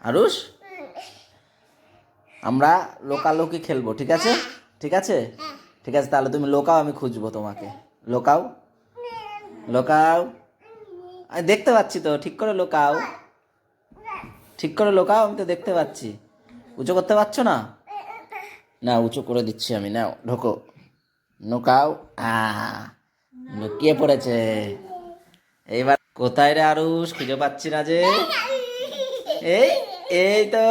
আরুষ, আমরা লোকালোকি খেলবো, ঠিক আছে? ঠিক আছে, ঠিক আছে, তাহলে তুমি লোকাও, আমি খুঁজবো তোমাকে। লোকাও, লোকাও। আমি দেখতে পাচ্ছি তো, ঠিক করে লোকাও, ঠিক করে লোকাও, আমি তো দেখতে পাচ্ছি। উঁচু করতে পারছো না? না, উঁচু করে দিচ্ছি আমি, নাও ঢোকো, নোকাও। লুকিয়ে পড়েছে। এইবার কোথায় রে আরুষ, খুঁজে পাচ্ছি না যে। এই, এই তো।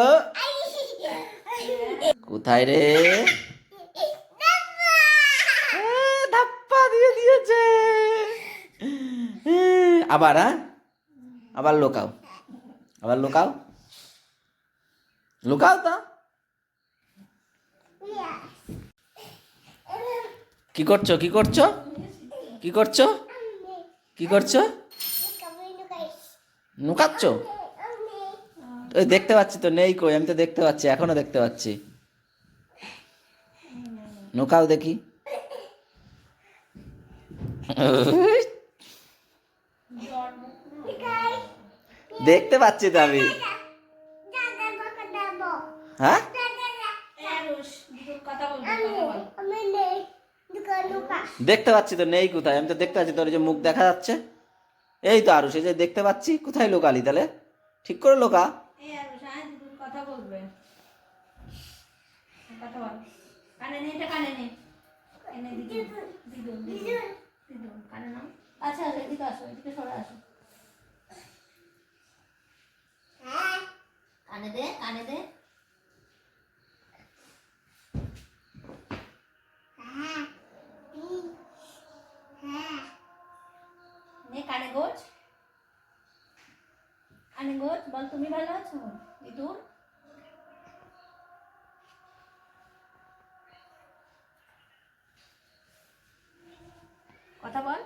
কোথায় রে? ধাপ্পা দিয়ে দিয়েছে। আবার, আবার লোকাও, আবার লোকাও, লুকাও তো। কি করছো, কি করছো, কি করছো, কি করছো? লুকাচ্ছ? ওই দেখতে পাচ্ছি তো, নেই কই, আমি তো দেখতে পাচ্ছি, এখনো দেখতে পাচ্ছি। লুকাও দেখি। দেখতে পাচ্ছি তো আমি। হ্যাঁ, দেখতে পাচ্ছি তো, নেই কোথায়, আমি তো দেখতে পাচ্ছি, তোর যে মুখ দেখা যাচ্ছে। এই তো আরুষ, এই যে দেখতে পাচ্ছি, কোথায় লোকালি তাহলে? ঠিক করে লোকা। কথা বলবে, কথা বল, কানে নে, এটা কানে নে, এনে দিদুন, দিদুন, দিদুন, দিদুন, কানে নাও। আচ্ছা, এদিকে আসো, এদিকে সরে আসো। কানে দে, কানে দে। নে, কানে গোজ, কানে গোজ, বল তুমি ভালো আছো দিদুন? কথা বল।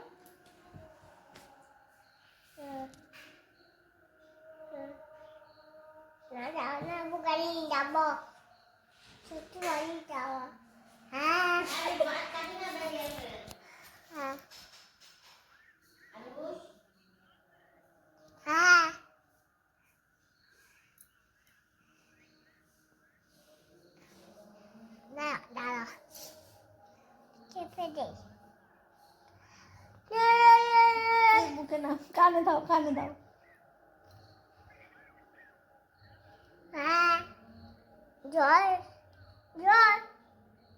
না bukan dabo. Itu lagi dawa. Ah. Ah. Ah. Nah, dah. Cepet deh. বুকে না, কানে দাও, কানে দাও। Ah. Joy. Joy.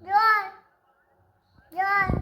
Joy. Joy.